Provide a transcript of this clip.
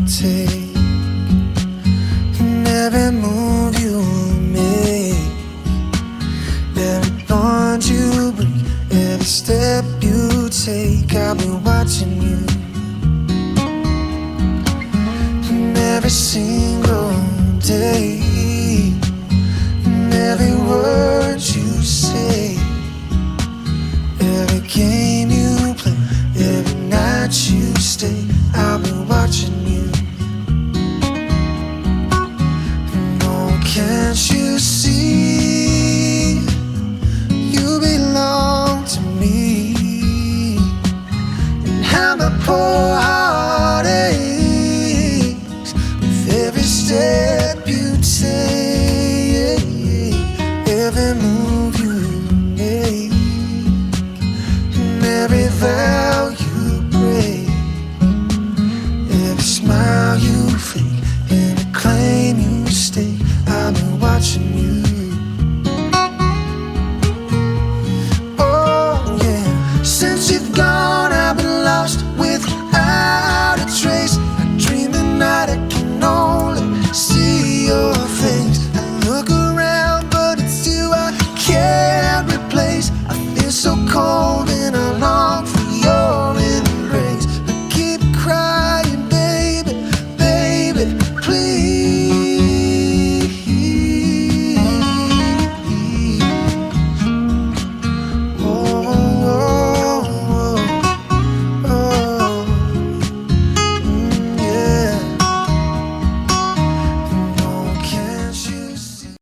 take, and every move you make, every bond you break, every step you take, I'll be watching you. And every single day, and every word